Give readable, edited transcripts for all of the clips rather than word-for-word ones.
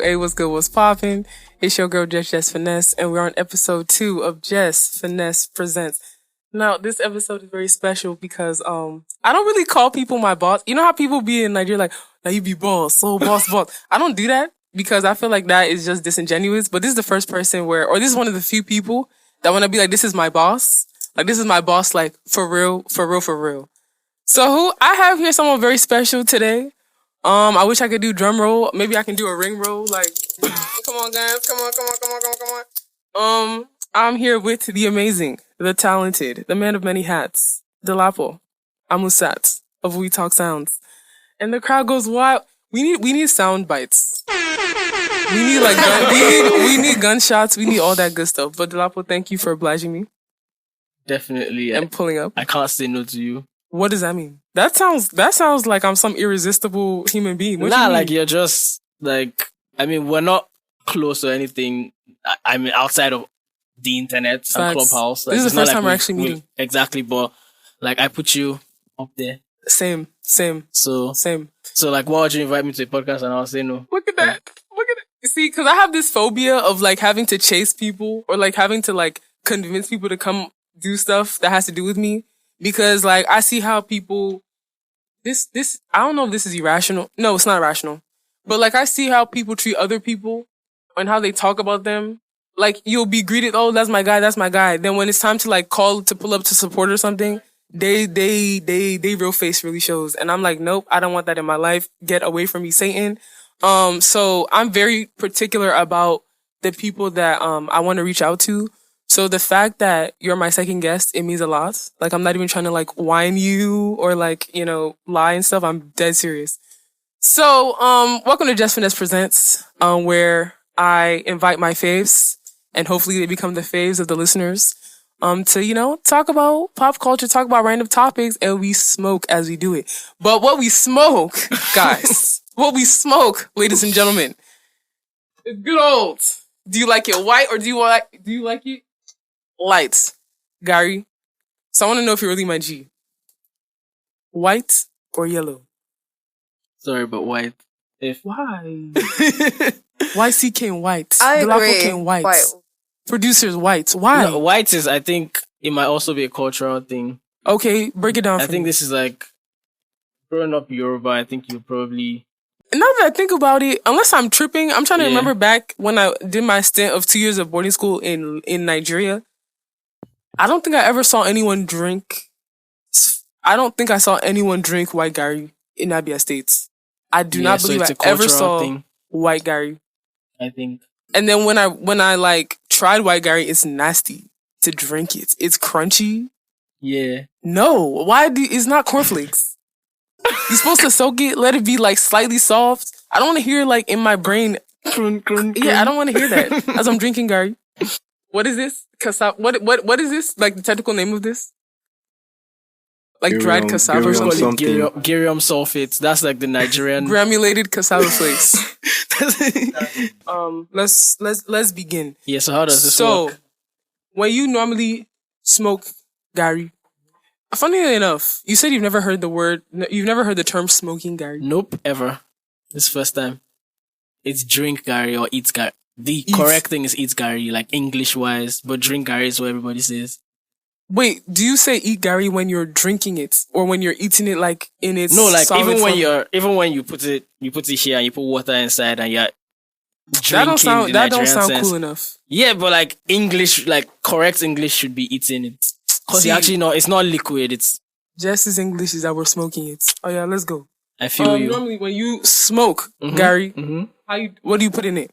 Hey, what's good? What's poppin'? It's your girl Jess Finesse, and we're on episode 2 of Jess Finesse Presents. Now, this episode is very special because I don't really call people my boss. You know how people be in Nigeria like, now you be boss, so boss. I don't do that because I feel like that is just disingenuous. But this is the first person or this is one of the few people that want to be like, this is my boss. Like, this is my boss, like, for real. So I have here someone very special today. I wish I could do drum roll. Maybe I can do a ring roll. Like, come on, guys. Come on. I'm here with the amazing, the talented, the man of many hats, Dolapo, Amusat of We Talk Sounds. And the crowd goes wild. We need sound bites. We need we need gunshots. We need all that good stuff. But Dolapo, thank you for obliging me. Definitely. And pulling up. I can't say no to you. What does that mean? That sounds like I'm some irresistible human being. What Nah, like you're just like, I mean, we're not close or anything. I mean, outside of the internet and Clubhouse. Like, this is the first time we're actually meeting. Exactly, but like I put you up there. Same. So like, why would you invite me to a podcast and I'll say no? Look at that. You see, because I have this phobia of like having to chase people or like having to like convince people to come do stuff that has to do with me. Because, like, I see how people, I don't know if this is irrational. No, it's not irrational. But, like, I see how people treat other people and how they talk about them. Like, you'll be greeted, oh, that's my guy. Then when it's time to, like, call to pull up to support or something, they real face really shows. And I'm like, nope, I don't want that in my life. Get away from me, Satan. So I'm very particular about the people that, I want to reach out to. So the fact that you're my second guest, it means a lot. Like, I'm not even trying to like whine you or like, you know, lie and stuff. I'm dead serious. So, welcome to Jess Finesse Presents, where I invite my faves and hopefully they become the faves of the listeners, to, you know, talk about pop culture, talk about random topics, and we smoke as we do it. But what we smoke, guys, ladies and gentlemen, is good old. Do you like it white or do you like it light, garri? So I want to know if you're really my G. White or yellow? Sorry, but white. Why? Why CK in white? I Dolapo agree. in white. White. Producers white. Why? No, white is, I think, it might also be a cultural thing. Okay, break it down for me. I think this is like, growing up Yoruba, I think you probably... Now that I think about it, unless I'm tripping, I'm trying to remember back when I did my stint of 2 years of boarding school in Nigeria. I don't think I ever saw anyone drink. I don't think I saw anyone drink white garri in Abia States. I do not believe I ever saw white garri. I think. And then when I like tried white garri, it's nasty to drink it. It's crunchy. Yeah. No, it's not cornflakes. You're supposed to soak it, let it be like slightly soft. I don't want to hear like in my brain. Yeah, I don't want to hear that as I'm drinking garri. What is this? What is this? Like the technical name of this? Like dried cassava flakes. Garium sulfates. That's like the Nigerian granulated cassava flakes. Let's begin. Yeah, so how does this work? So when you normally smoke garri, funny enough, you said you've never heard the term smoking garri. Nope, ever. This first time. It's drink garri or eat garri. The correct thing is eat garri, like English wise, but drink garri is what everybody says. Wait, do you say eat garri when you're drinking it or when you're eating it like in its no, like solid even when you put it here and you put water inside and you're drinking that don't sound cool enough. Yeah, but like English, like correct English should be eating it because it's not liquid. It's Jess's English is that we're smoking it. Oh yeah, let's go. I feel you. Normally when you smoke garri, what do you put in it?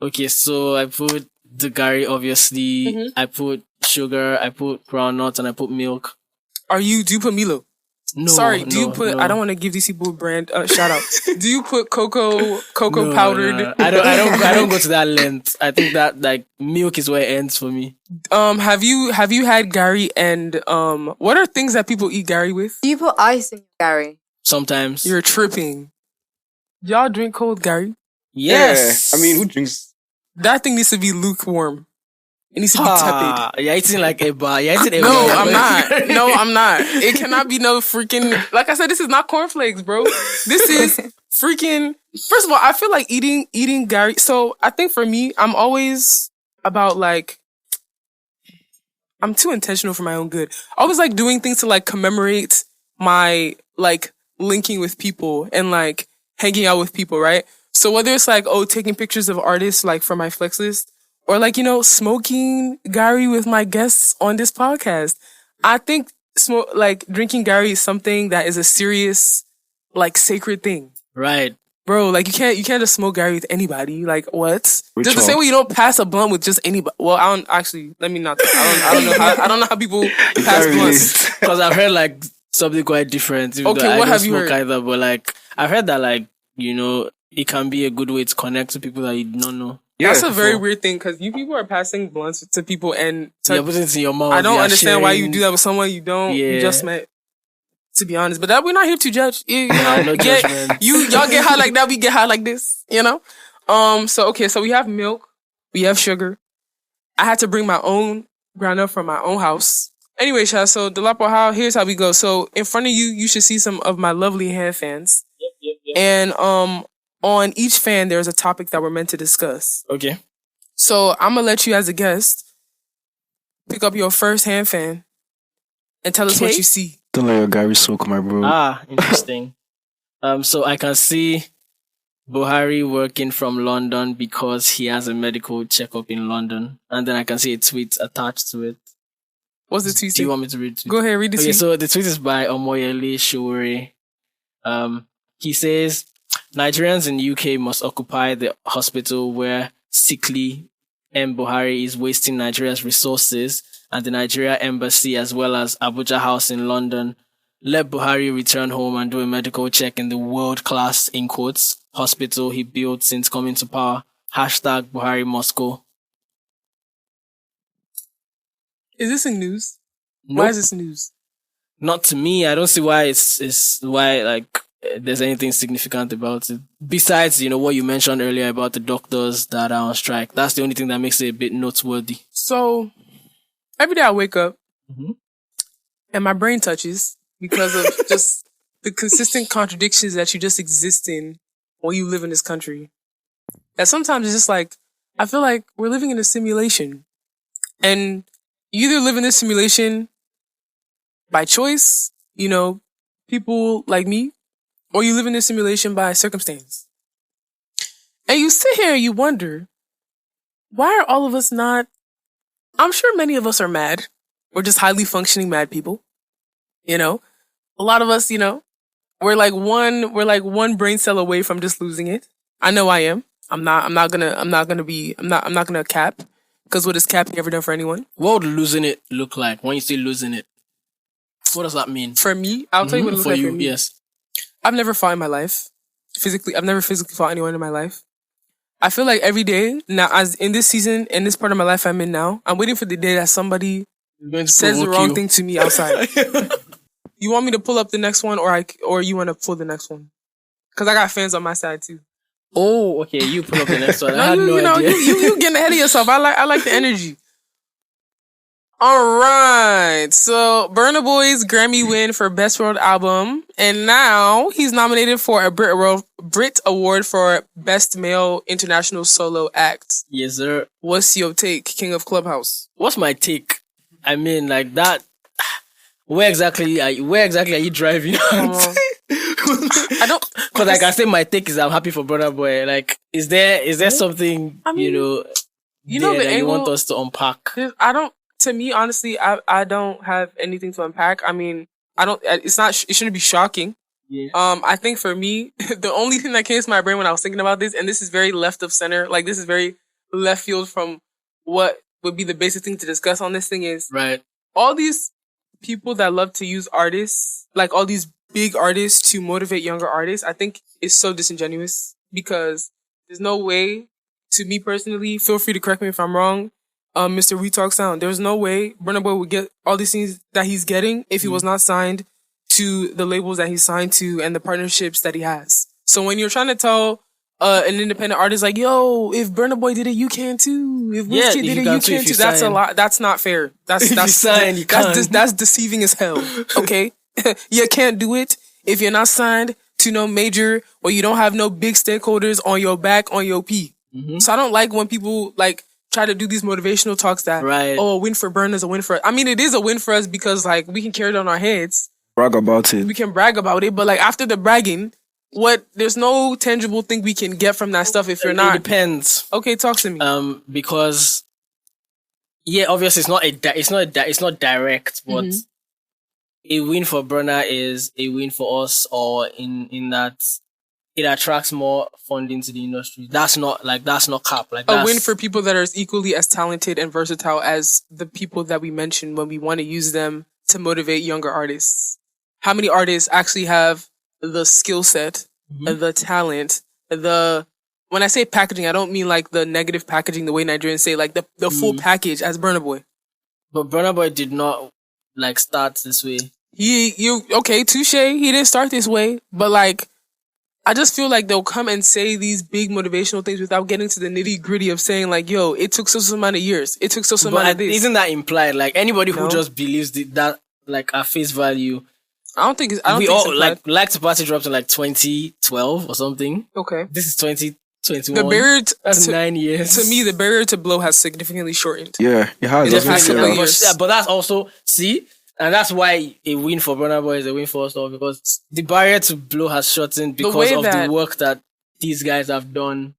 Okay, so I put the garri, obviously. I put sugar, I put groundnuts, and I put milk. Do you put Milo? No. Sorry, do you put, I don't want to give these people brand, shout out. Do you put cocoa powdered? No. I don't go to that length. I think that like milk is where it ends for me. Have you had garri and, what are things that people eat garri with? Do you put ice in garri? Sometimes. You're tripping. Y'all drink cold garri? Yes. Yeah. I mean, who drinks? That thing needs to be lukewarm. It needs to be tepid. You're eating like a bar. You're eating a No, bar. I'm not. No, I'm not. It cannot be no freaking... Like I said, this is not cornflakes, bro. This is freaking... First of all, I feel like eating garri... So, I think for me, I'm always about like... I'm too intentional for my own good. I always like doing things to like commemorate my like linking with people and like hanging out with people, right? So whether it's like, taking pictures of artists like for my flex list, or like, smoking garri with my guests on this podcast. I think drinking garri is something that is a serious, like, sacred thing. Right. Bro, like you can't just smoke garri with anybody. Like what? Just the one? same way you don't pass a blunt with just anybody. Well, I don't actually. Let me not. I don't know how people pass blunts. Because I've heard like something quite different. Even Okay, though I what don't have you smoke heard? either, but like I've heard that like it can be a good way to connect to people that you don't know. That's a very weird thing because you people are passing blunts to people and You're putting it in your mouth. I don't you're understand why you sharing- do that with someone you don't you just met. To be honest, but that we're not here to judge. You know, No judgment. y'all get high like that, we get high like this. So we have milk, we have sugar. I had to bring my own ground up from my own house. Anyway, Shaz, so Dolapo, here's how we go. So in front of you, you should see some of my lovely hand fans. Yep. And on each fan, there's a topic that we're meant to discuss. Okay. So I'm gonna let you, as a guest, pick up your first hand fan and tell us what you see. Don't let your garri soak, my bro. Interesting. So I can see Buhari working from London because he has a medical checkup in London, and then I can see a tweet attached to it. What's the tweet? Do you want me to read it? Go ahead, read the tweet. So the tweet is by Omoyele Showore. He says, Nigerians in UK must occupy the hospital where sickly M. Buhari is wasting Nigeria's resources, and the Nigeria Embassy as well as Abuja House in London. Let Buhari return home and do a medical check in the world-class, in quotes, hospital he built since coming to power. Hashtag Buhari Moscow. Is this in news? Nope. Why is this news? Not to me. I don't see why it's why like there's anything significant about it. Besides, what you mentioned earlier about the doctors that are on strike. That's the only thing that makes it a bit noteworthy. So, every day I wake up and my brain touches because of just the consistent contradictions that you just exist in when you live in this country. That sometimes it's just like, I feel like we're living in a simulation. And you either live in this simulation by choice, people like me, or you live in this simulation by circumstance. And you sit here and you wonder, why are all of us not... I'm sure many of us are mad. We're just highly functioning mad people. A lot of us, we're like one brain cell away from just losing it. I know I am. I'm not gonna cap. Because what has capping ever done for anyone? What would losing it look like when you say losing it? What does that mean? For me, I'll tell you what it looks like for me. Yes. I've never fought in my life. I've never physically fought anyone in my life. I feel like every day, now, as in this season, in this part of my life I'm in now, I'm waiting for the day that somebody says the wrong thing to me outside. You want me to pull up the next one, or you want to pull the next one? Because I got fans on my side too. Oh, okay. You pull up the next one. I had you no idea. You getting ahead of yourself. I like the energy. All right. So Burna Boy's Grammy win for Best World Album, and now he's nominated for a Brit Award for Best Male International Solo Act. Yes, sir. What's your take, King of Clubhouse? What's my take? I mean, like that. Where exactly are you driving at? I don't, because like I say, my take is I'm happy for Burna Boy. Like, is there something I mean, the angle, you want us to unpack? I don't. To me, honestly, I don't have anything to unpack. I mean, I don't. It's not. It shouldn't be shocking. Yeah. I think for me, the only thing that came to my brain when I was thinking about this, and this is very left of center, like this is very left field from what would be the basic thing to discuss on this thing is Right. all these people that love to use artists, like all these big artists to motivate younger artists, I think is so disingenuous because there's no way, to me personally, feel free to correct me if I'm wrong, Mr. Retalk Sound, there's no way Burna Boy would get all these things that he's getting if he was not signed to the labels that he's signed to and the partnerships that he has. So when you're trying to tell an independent artist like, yo, if Burna Boy did it, you can too. ooh, if Wizkid did it, you can too. That's a lot. That's not fair. That's deceiving as hell. Okay, you can't do it if you're not signed to no major or you don't have no big stakeholders on your back on your P. Mm-hmm. So I don't like when people like try to do these motivational talks that a win for Burna is a win for us. I mean, it is a win for us because like we can carry it on our heads. Brag about it. We can brag about it, but like after the bragging, there's no tangible thing we can get from that stuff if you're not. It depends. Okay, talk to me. Because obviously it's not direct, but a win for Burna is a win for us, or in that it attracts more funding to the industry. That's not cap. Like a win for people that are as equally as talented and versatile as the people that we mentioned when we want to use them to motivate younger artists. How many artists actually have the skill set, the talent, when I say packaging, I don't mean like the negative packaging, the way Nigerians say, like the full package as Burna Boy. But Burna Boy did not like start this way. Okay, touche. He didn't start this way, but like, I just feel like they'll come and say these big motivational things without getting to the nitty gritty of saying like, yo, it took so amount of years. It took so amount of this. Isn't that implied? Like anybody who just believes that like at face value. I don't think it's like to party dropped in like 2012 or something. Okay. This is 2021. The barrier that's 9 years. To me, the barrier to blow has significantly shortened. Yeah, it has. But that's also, and that's why a win for Burna Boy is a win for us all, because the barrier to blow has shortened because of the work that these guys have done,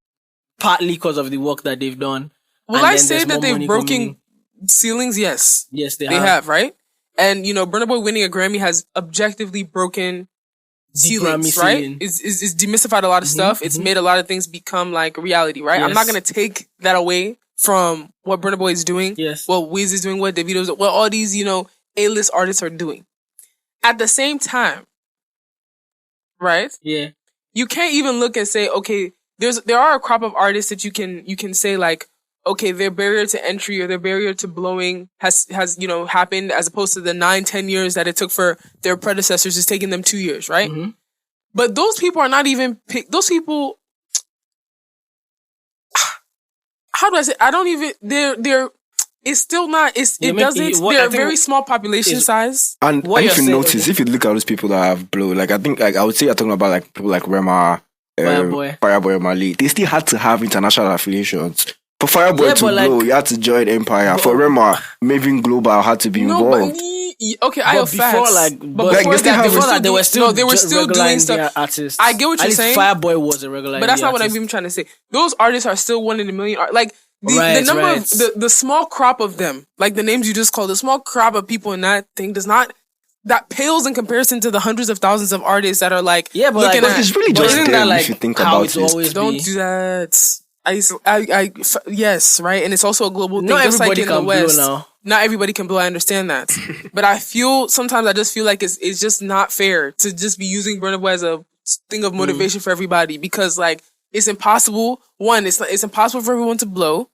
partly because of the work that they've done. Will I say that they've broken ceilings? Yes. Yes, they have, right? And, Burna Boy winning a Grammy has objectively broken ceilings, right? It's demystified a lot of stuff. It's made a lot of things become like reality, right? Yes. I'm not going to take that away from what Burna Boy is doing, what Wiz is doing, what Davido's doing, what all these, A-list artists are doing. At the same time, right? Yeah. You can't even look and say, okay, there are a crop of artists that you can say like, okay, their barrier to entry or their barrier to blowing has happened, as opposed to the 9-10 years that it took for their predecessors. It's taking them 2 years, right? Mm-hmm. But those people are not even those people. How do I say? I don't even. They're. It's still not. They're a very small population size. And if you notice, if you look at those people that have blown, like I think, like I would say, you're talking about like people like Rema, Fireboy, Mali. They still had to have international affiliations. For Fireboy to blow, you had to join Empire. For Rema, Maven Global had to be involved. Okay, I have facts. They were still doing stuff. Artists. I get what you're saying. Fireboy was a regular, but that's not what I'm even trying to say. Those artists are still 1 in a million. Like the number of the small crop of them, like the names you just called, the small crop of people in that thing that pales in comparison to the hundreds of thousands of artists that are like looking at. It's really just them if you think about it. Don't do that. Yes, right, and it's also a global thing. Not just everybody like in can the West, blow now. Not everybody can blow. I understand that, but I just feel like it's just not fair to just be using Burna Boy as a thing of motivation for everybody, because like it's impossible. One, it's impossible for everyone to blow.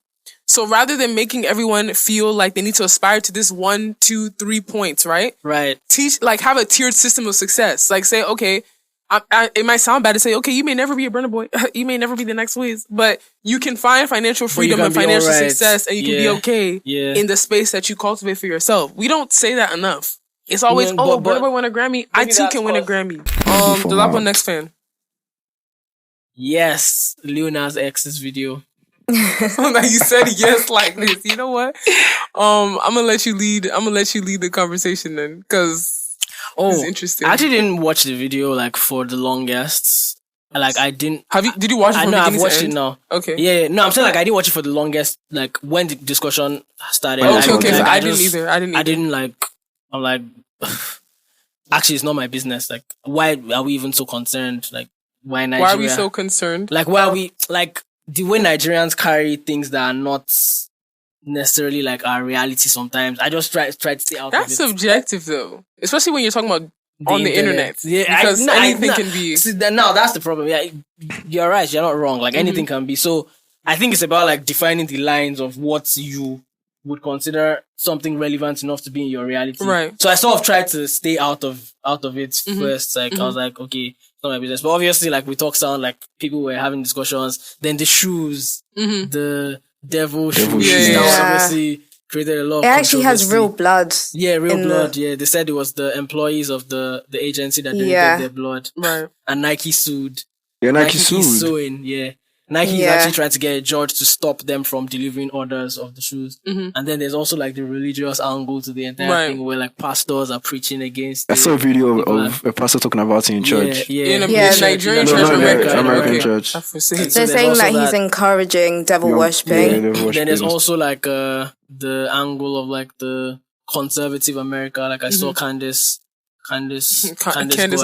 So rather than making everyone feel like they need to aspire to this 1, 2, 3 points, right? Right. Have a tiered system of success. Like say, okay. It might sound bad to say, okay, you may never be a Burna Boy. You may never be the next Wiz. But you can find financial freedom and financial success, and you can be okay in the space that you cultivate for yourself. We don't say that enough. It's always, Burna Boy won a Grammy. I too can win a Grammy. Dolapo next fan. Yes, Lil Nas X's video. Now you said yes like this. You know what? I'm gonna let you lead the conversation then, because it's interesting. I actually didn't watch the video like for the longest. Like I didn't. Did you watch it? No, I've watched it now. Okay. Yeah. No, I'm saying like I didn't watch it for the longest. Like when the discussion started. Okay. I didn't either. I didn't like. I'm like. Actually, it's not my business. Like, why are we even so concerned? Like, why Nigeria? Why are we so concerned? Like, why are we like the way Nigerians carry things that are not necessarily like our reality sometimes. I just try to stay out of it. That's subjective though. Especially when you're talking about on the internet. Yeah, because anything can be. See, now that's the problem. Yeah, you're right. You're not wrong. Like anything can be. So I think it's about like defining the lines of what you would consider something relevant enough to be in your reality. Right. So I sort of tried to stay out of it first. Like I was like, okay, it's not my business. But obviously, like we talk sound like people were having discussions. Then the shoes, the devil shoes. Yeah. That was obviously created a lot of It actually has real blood. Yeah, real blood. Yeah, they said it was the employees of the agency that donated their blood. Right. And Nike sued. Yeah, Nike sued. Is suing, yeah. Nike is actually trying to get a judge to stop them from delivering orders of the shoes. Mm-hmm. And then there's also like the religious angle to the entire thing where like pastors are preaching against I saw a video of a pastor talking about it in church. In a Nigerian church, American church. They're saying that he's encouraging devil worshipping. Then there's also like the angle of like the conservative America. Like I saw Candace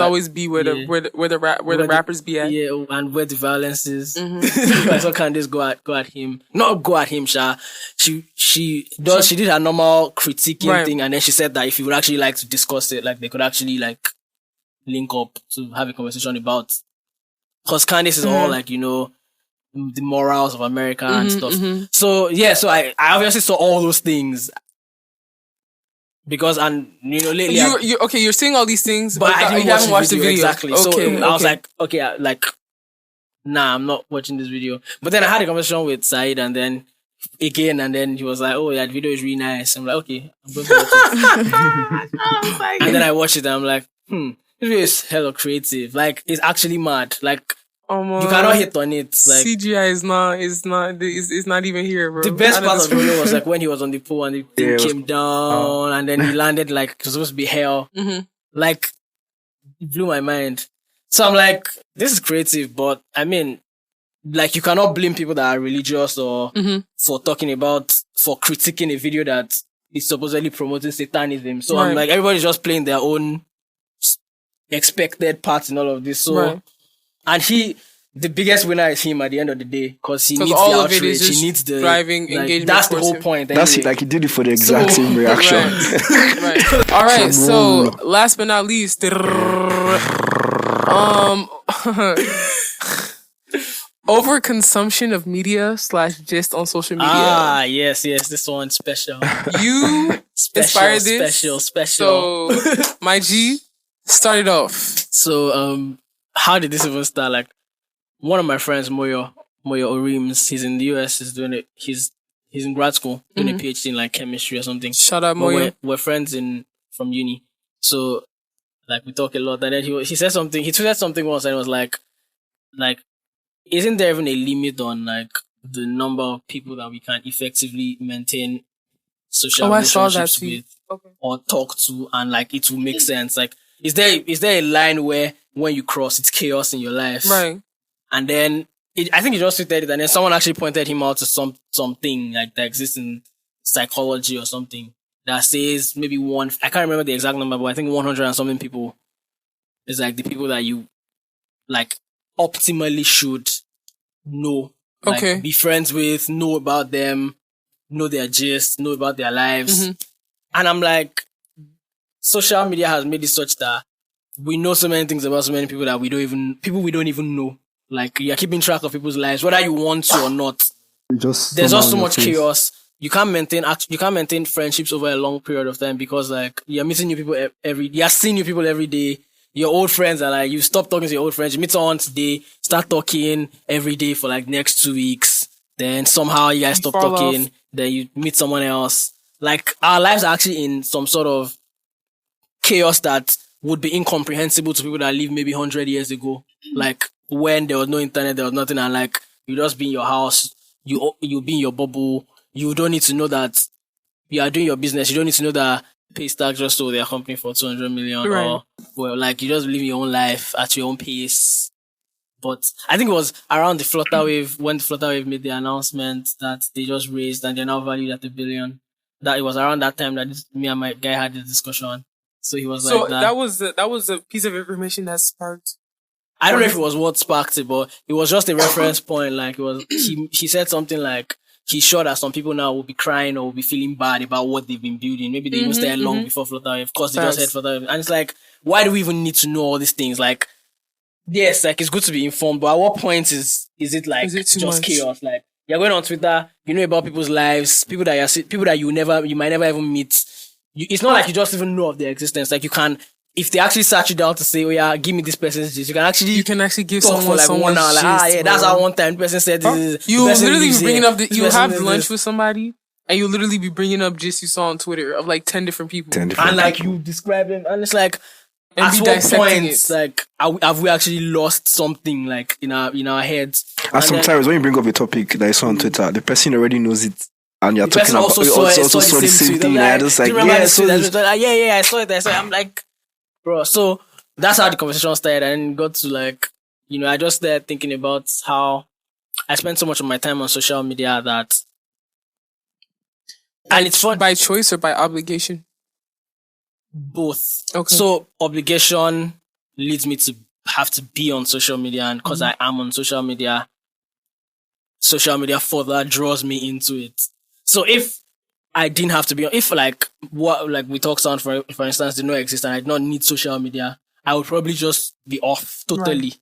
always be where the rappers be at. Yeah, and where the violence is. I saw Candace go at him. Not go at him, Sha. She did her normal critiquing thing, and then she said that if you would actually like to discuss it, like they could actually like link up to have a conversation about. Because Candace is all like, the morals of America and stuff. So I obviously saw all those things. Because lately you're seeing all these things, but I didn't haven't watched the video exactly. Okay, so I was like, nah, I'm not watching this video. But then I had a conversation with Said, and then he was like, "Oh, that video is really nice." I'm like, "Okay, I'm going to watch it." And then I watched it, and I'm like, "This video is hella creative. Like, it's actually mad. Like, you cannot hit on it. Like CGI is not even here, bro." The best part of the video was like when he was on the pool and the thing came down and then he landed like it was supposed to be hell. Like it blew my mind. So I'm like, this is creative, but I mean, like you cannot blame people that are religious or for critiquing a video that is supposedly promoting Satanism. So I'm like, everybody's just playing their own expected parts in all of this. So. And the biggest winner is him at the end of the day because he needs the outrage. He needs the driving engagement. That's the whole point. That's it. Like he did it for the exact same reaction. Right. All right. So last but not least, overconsumption of media / gist on social media. Yes. This one's special. You inspired this. Special. So my G started off. So how did this even start? Like, one of my friends, Moyo Orims, he's in the US, he's doing it. He's in grad school, doing a PhD in like chemistry or something. Shout out Moyo. We're friends from uni. So, like, we talk a lot. And then he said something, he tweeted something once and it was like, isn't there even a limit on like the number of people that we can effectively maintain social relationships with or talk to and like it will make sense? Like, is there a line where when you cross, it's chaos in your life? Right. And then, I think he just tweeted it, and then someone actually pointed him out to something like that exists in psychology or something that says maybe I can't remember the exact number, but I think 100 and something people is like the people that you like optimally should know. Like, be friends with, know about them, know their gist, know about their lives. And I'm like, social media has made it such that we know so many things about so many people that we don't even know. Like, you're keeping track of people's lives, whether you want to or not. There's just so much chaos. You can't maintain friendships over a long period of time because like you're meeting new people you're seeing new people every day. Your old friends are like, you stop talking to your old friends, you meet someone today, start talking every day for like next 2 weeks. Then somehow you guys stop talking, then you meet someone else. Like, our lives are actually in some sort of chaos that would be incomprehensible to people that live maybe 100 years ago. Like, when there was no internet, there was nothing, and like, you just be in your house, you be in your bubble, you don't need to know that you are doing your business, you don't need to know that Paystack just sold their company for 200 million, or well, like, you just live your own life at your own pace. But I think it was around the Flutterwave, when the Flutterwave made the announcement that they just raised and they're now valued at $1 billion. That it was around that time that me and my guy had the discussion. So he was like that. That was a piece of information that sparked. I don't know if it was what sparked it, but it was just a reference point. Like, it was, he said something like, he's sure that some people now will be crying or will be feeling bad about what they've been building. Maybe they even started long before Flutterwave. Of course, they just had Flutterwave. And it's like, why do we even need to know all these things? Like, yes, like, it's good to be informed, but at what point is it like just much? Chaos? Like, you're going on Twitter, you know about people's lives, people that you might never even meet. It's not like you just even know of their existence. Like, you can if they actually sat you down to say, oh yeah, give me this person's gist, you can actually give talk someone for like 1 hour. Like, yeah, that's how one time the person said this. You literally be bringing up you have lunch with somebody and you literally be bringing up gist you saw on Twitter of like 10 different people. You describe them and it's like, and at what point, like, have we actually lost something like in our heads? And sometimes when you bring up a topic that I saw on Twitter, the person already knows it. And you're talking about also saw the same thing. Like, I just like, I saw it. I'm like, bro. So that's how the conversation started, and got to like, I just started thinking about how I spend so much of my time on social media that, and it's fun by choice or by obligation. Both. Okay. So obligation leads me to have to be on social media, and because I am on social media further draws me into it. So if I didn't have to be on, if like what like we talk sound for instance did not exist and I did not need social media, I would probably just be off totally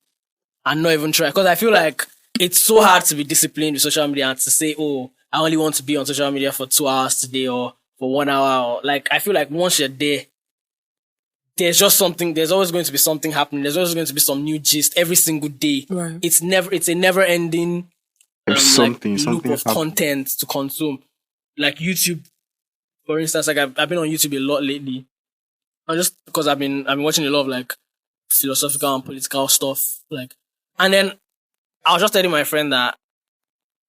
and not even try. Because I feel like it's so hard to be disciplined with social media and to say, oh, I only want to be on social media for 2 hours today or for 1 hour. Or like I feel like once you're there, there's always going to be something happening. There's always going to be some new gist every single day. Right. It's a never ending loop of content to consume. Like YouTube, for instance, like I've been on YouTube a lot lately. And just because I've been watching a lot of like philosophical and political stuff. Like, and then I was just telling my friend that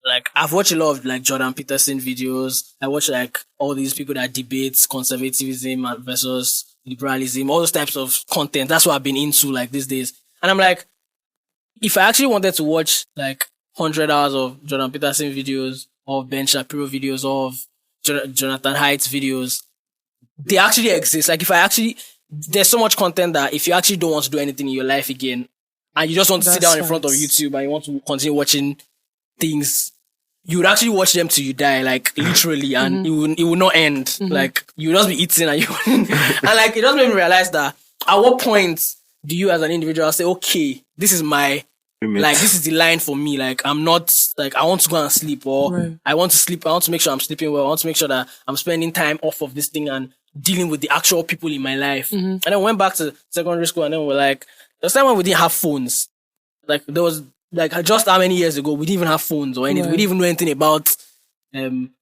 like I've watched a lot of like Jordan Peterson videos. I watch like all these people that debate conservatism versus liberalism, all those types of content. That's what I've been into like these days. And I'm like, if I actually wanted to watch like 100 hours of Jordan Peterson videos, of Ben Shapiro videos, of Jonathan Haidt's videos, they actually exist. Like there's so much content that if you actually don't want to do anything in your life again, and you just want to sit down in front of YouTube and you want to continue watching things, you would actually watch them till you die, like literally, and it will not end. Like you will just be eating and and like it just made me realize that at what point do you as an individual say, okay, this is my like this is the line for me. Like I'm not like I want to go and sleep, or I want to sleep. I want to make sure I'm sleeping well. I want to make sure that I'm spending time off of this thing and dealing with the actual people in my life. And then went back to secondary school, and then we're like, there's time when we didn't have phones. Like there was like just how many years ago we didn't even have phones or anything. We didn't even know anything about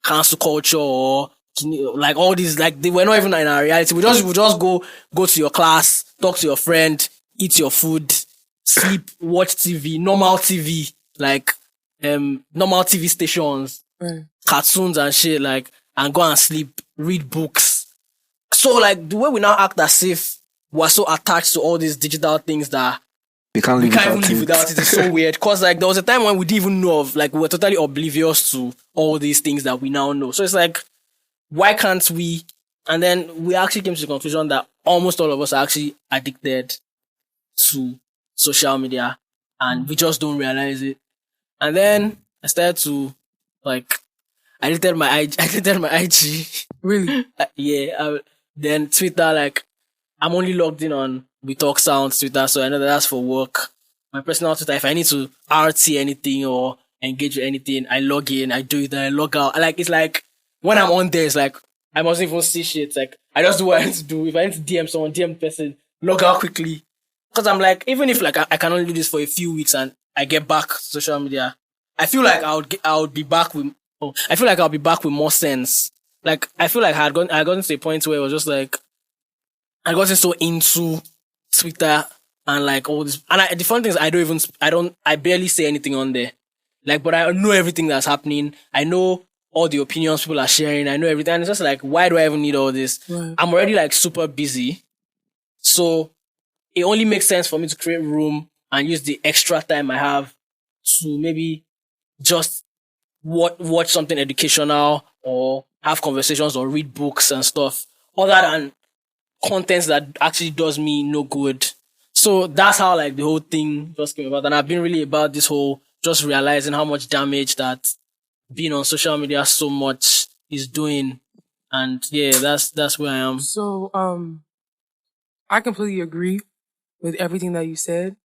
cancel culture or like all these. Like they were not even in our reality. We just go to your class, talk to your friend, eat your food, sleep, watch TV, normal TV, like normal TV stations, cartoons and shit, like, and go and sleep, read books. So like the way we now act as if we're so attached to all these digital things that we can't even live without it. It's so weird. Cause like there was a time when we didn't even know of, like we were totally oblivious to all these things that we now know. So it's like, why can't we? And then we actually came to the conclusion that almost all of us are actually addicted to social media and we just don't realize it. And then I started to like, I deleted my IG. Really? Then Twitter, like, I'm only logged in on We Talk Sounds Twitter, so I know that that's for work. My personal Twitter, if I need to RT anything or engage with anything, I log in, I do it, then I log out. Like, it's like, when I'm on there, it's like, I mustn't even see shit. Like, I just do what I need to do. If I need to DM someone, DM the person, log out quickly. Because I'm like, even if like I can only do this for a few weeks and I get back to social media, I feel like I'll be back with more sense. Like, I feel like I gotten to a point where it was just like, I gotten so into Twitter and like all this. And the funny thing is I barely say anything on there. Like, but I know everything that's happening. I know all the opinions people are sharing. I know everything. And it's just like, why do I even need all this? Right. I'm already like super busy. So it only makes sense for me to create room and use the extra time I have to maybe just watch something educational or have conversations or read books and stuff, other than content that actually does me no good. So that's how like the whole thing just came about. And I've been really about this whole just realizing how much damage that being on social media so much is doing. And yeah, that's where I am. So I completely agree with everything that you said.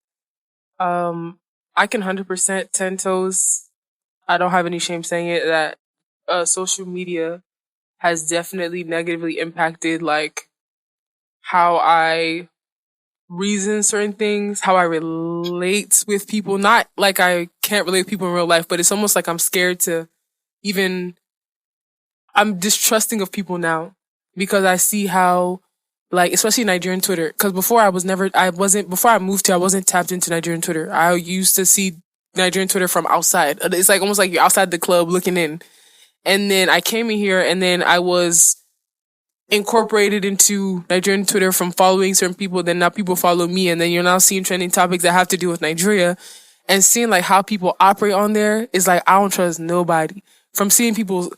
I can 100% 10 toes. I don't have any shame saying it, that social media has definitely negatively impacted like how I reason certain things, how I relate with people. Not like I can't relate with people in real life, but it's almost like I'm scared to even, I'm distrusting of people now because I see how, like, especially Nigerian Twitter. Because before before I moved here, I wasn't tapped into Nigerian Twitter. I used to see Nigerian Twitter from outside. It's like almost like you're outside the club looking in. And then I came in here and then I was incorporated into Nigerian Twitter from following certain people. Then now people follow me, and then you're now seeing trending topics that have to do with Nigeria, and seeing like how people operate on there is like, I don't trust nobody. From seeing people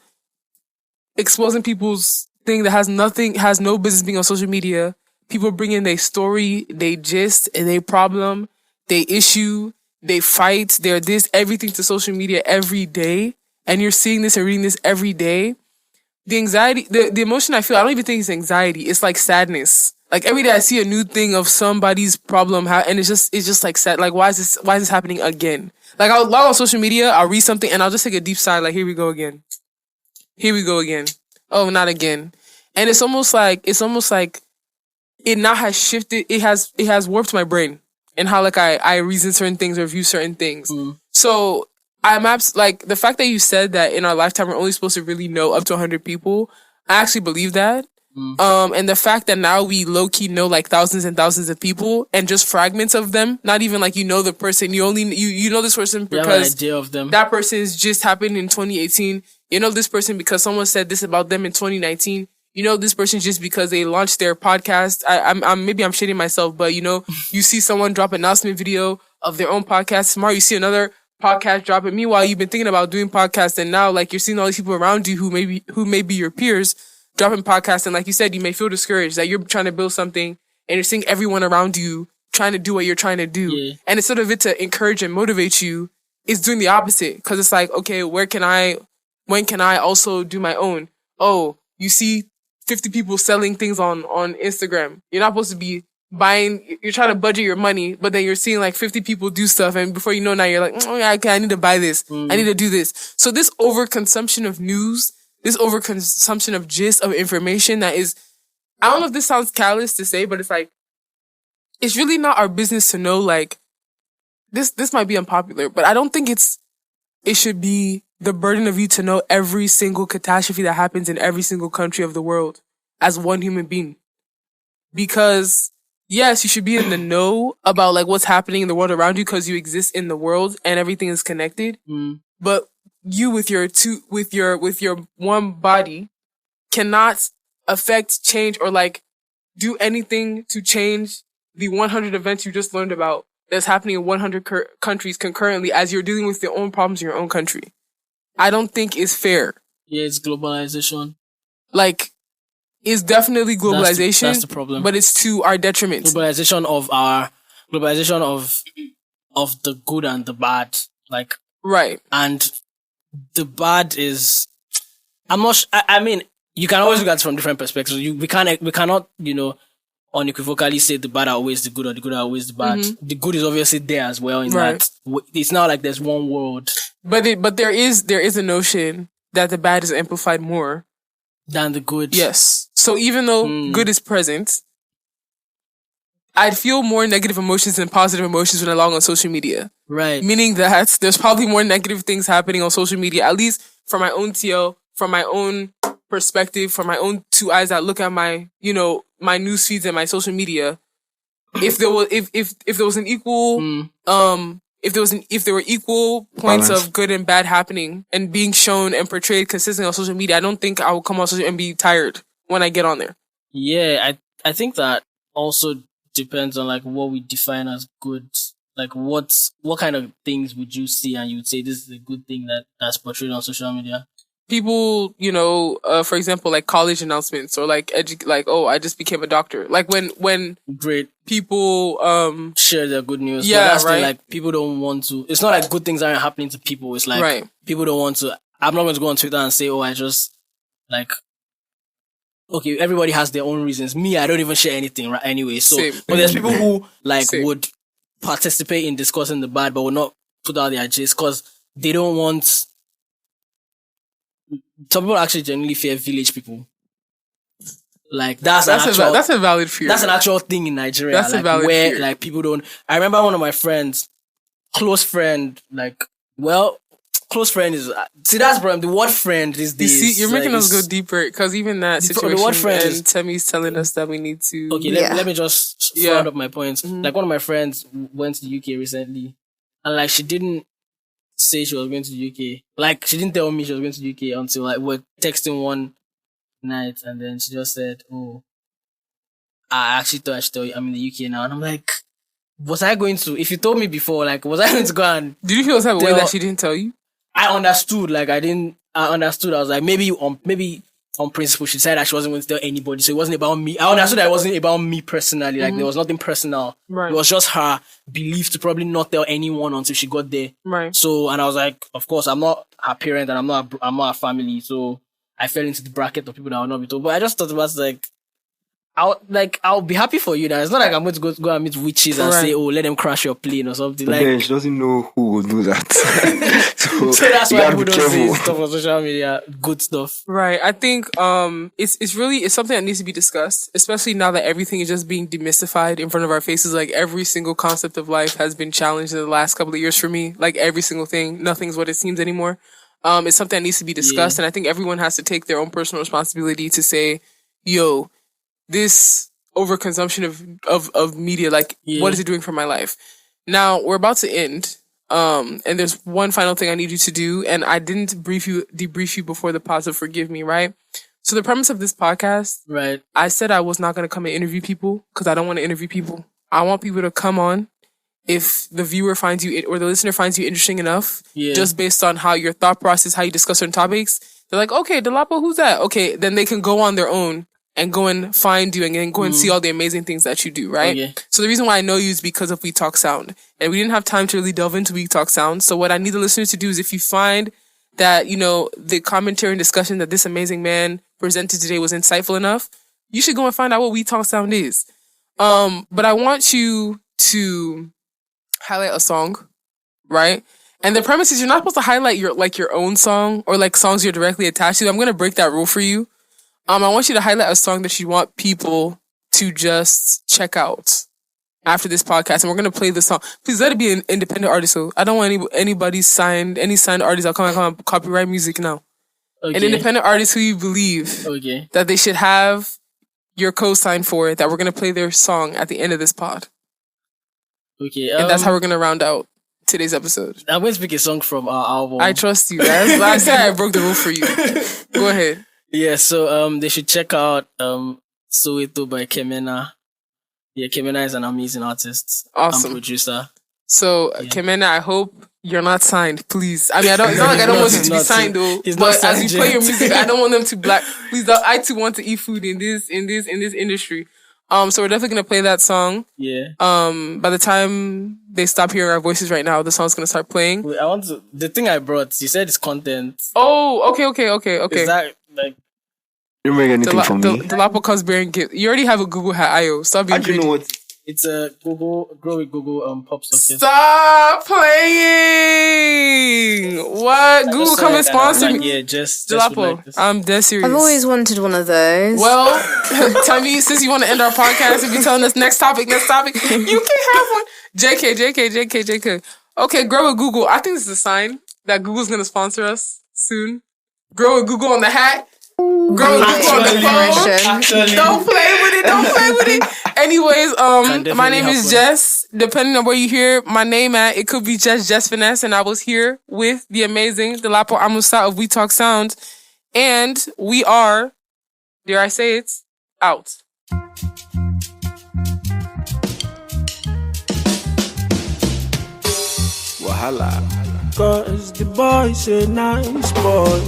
exposing people's thing that has no business being on social media. People bring in their story, they gist, they problem, they issue, they fight, they're this, everything to social media every day. And you're seeing this and reading this every day. The anxiety, the emotion I feel, I don't even think it's anxiety. It's like sadness. Like every day I see a new thing of somebody's problem, and it's just like sad. Like why is this happening again? Like I'll log on social media, I'll read something, and I'll just take a deep sigh. Like here we go again. Here we go again. Oh, not again. And it's almost like it now has shifted. It has warped my brain and how like I reason certain things or view certain things. So I'm like the fact that you said that in our lifetime we're only supposed to really know up to 100 people. I actually believe that. And the fact that now we low key know like thousands and thousands of people and just fragments of them. Not even like you know the person. You only you know this person because you have an idea of them. That person is just happened in 2018. You know this person because someone said this about them in 2019. You know this person just because they launched their podcast. I'm maybe I'm shitting myself, but you know you see someone drop an announcement video of their own podcast. Tomorrow you see another podcast drop it. Meanwhile, you've been thinking about doing podcasts, and now like you're seeing all these people around you who may be your peers dropping podcasts, and like you said, you may feel discouraged that you're trying to build something and you're seeing everyone around you trying to do what you're trying to do. Yeah. And instead of it to encourage and motivate you, it's doing the opposite. Because it's like, okay, when can I also do my own? Oh, you see 50 people selling things on Instagram. You're not supposed to be buying, you're trying to budget your money, but then you're seeing like 50 people do stuff, and before you know now you're like, oh yeah, okay, I need to buy this. I need to do this. So this overconsumption of news, this overconsumption of gist of information that is, I don't know if this sounds callous to say, but it's like, it's really not our business to know, like, this might be unpopular, but I don't think it should be the burden of you to know every single catastrophe that happens in every single country of the world as one human being. Because yes, you should be in the know about like what's happening in the world around you because you exist in the world and everything is connected. But you with your one body cannot affect, change, or like do anything to change the 100 events you just learned about that's happening in 100 countries concurrently as you're dealing with your own problems in your own country. I don't think it's fair. Yeah, it's globalization. Like, it's definitely globalization. That's the problem. But it's to our detriment. Globalization of the good and the bad. Like, right. And the bad is, I mean, you can always look at it from different perspectives. We cannot, unequivocally say the bad are always the good or the good are always the bad. The good is obviously there as well in that it's not like there's one world. But there is a notion that the bad is amplified more than the good. Yes. So even though good is present, I'd feel more negative emotions than positive emotions when I log on social media. Right. Meaning that there's probably more negative things happening on social media, at least from my own TL, from my own perspective, from my own two eyes that look at my, my news feeds and my social media. If there was an equal, if there were equal points of good and bad happening and being shown and portrayed consistently on social media, I don't think I will come on social and be tired when I get on there. Yeah, I think that also depends on like what we define as good. Like what kind of things would you see and you would say this is a good thing that's portrayed on social media? People, for example, like college announcements or like oh, I just became a doctor. Like when great people share their good news. Yeah, that's right. Like people don't want to. It's not like good things aren't happening to people. It's like people don't want to. I'm not going to go on Twitter and say, oh, I just like. Okay, everybody has their own reasons. Me, I don't even share anything, right? Anyway, so but there's people who like would participate in discussing the bad, but will not put out their gist because they don't want. Some people actually genuinely fear village people. Like that's a valid fear. That's an actual thing in Nigeria. That's like, a valid where fear. Like people don't. I remember one of my friends, close friend, close friend is see that's problem. The word friend is this. You see, you're making us go deeper because even that situation. The word friend and Temi's telling us that we need to. Okay, let me just round up my points. Mm-hmm. Like one of my friends went to the UK recently, and like she didn't say she was going to the UK. Like she didn't tell me she was going to the UK until like we're texting one night, and then she just said, "Oh, I actually thought I should tell you I'm in the UK now," and I'm like. Was I going to? If you told me before, like, was I going to go and? Did you feel the type of way that she didn't tell you? I understood. Like, I understood. I was like, maybe on principle, she said that she wasn't going to tell anybody, so it wasn't about me. I understood that it wasn't about me personally. Like, there was nothing personal. Right. It was just her belief to probably not tell anyone until she got there. Right. So, and I was like, of course, I'm not her parent, and I'm not her family. So, I fell into the bracket of people that will not be told. But I just thought about like. I'll be happy for you. That it's not like I'm going to go and meet witches and say, "Oh, let them crash your plane" or something. But then she doesn't know who will do that. so that's why people don't say stuff on social media, good stuff. Right. I think it's something that needs to be discussed, especially now that everything is just being demystified in front of our faces. Like every single concept of life has been challenged in the last couple of years for me. Like every single thing, nothing's what it seems anymore. It's something that needs to be discussed, and I think everyone has to take their own personal responsibility to say, "Yo, this overconsumption of media, like, what is it doing for my life?" Now, we're about to end. And there's one final thing I need you to do. And I didn't debrief you before the pod, so forgive me, right? So the premise of this podcast, right? I said I was not going to come and interview people because I don't want to interview people. I want people to come on if the viewer finds you or the listener finds you interesting enough, just based on how your thought process, how you discuss certain topics. They're like, okay, Dolapo, who's that? Okay, then they can go on their own and go and find you and then go and see all the amazing things that you do, right? Okay. So the reason why I know you is because of We Talk Sound. And we didn't have time to really delve into We Talk Sound. So what I need the listeners to do is if you find that, the commentary and discussion that this amazing man presented today was insightful enough, you should go and find out what We Talk Sound is. But I want you to highlight a song, right? And the premise is you're not supposed to highlight your own song or like songs you're directly attached to. I'm going to break that rule for you. I want you to highlight a song that you want people to just check out after this podcast. And we're going to play the song. Please let it be an independent artist. So I don't want any signed artists. I'll come and copyright music now. Okay. An independent artist who you believe that they should have your co-sign for, that we're going to play their song at the end of this pod. Okay. And that's how we're going to round out today's episode. I'm going to pick a song from our album. I trust you. I said I broke the rule for you. Go ahead. Yeah, so they should check out Soweto by Kemena. Yeah, Kemena is an amazing artist. Awesome. And producer. So, Kemena, I hope you're not signed, please. I mean, it's not like I don't want you to be signed though. But as you play your music, I don't want them to black. Please, I too want to eat food in this industry. So we're definitely gonna play that song. Yeah. By the time they stop hearing our voices right now, the song's gonna start playing. Wait, the thing I brought, you said it's content. Oh, okay. Is that like? You don't make anything from me. Dolapo comes bearing gift. You already have a Google hat, Ayo. Stop being greedy. You know what? It's a Grow with Google pop socket. Stop playing! What? Google come and sponsor me. Yeah, just Dolapo, I'm dead serious. I've always wanted one of those. Well, tell me, since you want to end our podcast and be telling us next topic, you can have one. JK. Okay, Grow with Google. I think this is a sign that Google's going to sponsor us soon. Grow with Google on the hat. Grow with Google on the phone. Don't play with it. Anyways, my name is Jess. Depending on where you hear my name at, it could be Jess Finesse, and I was here with the amazing Dolapo Amusat of We Talk Sound, and we are, dare I say it, out. Wahala. Cause the boy's a nice boy.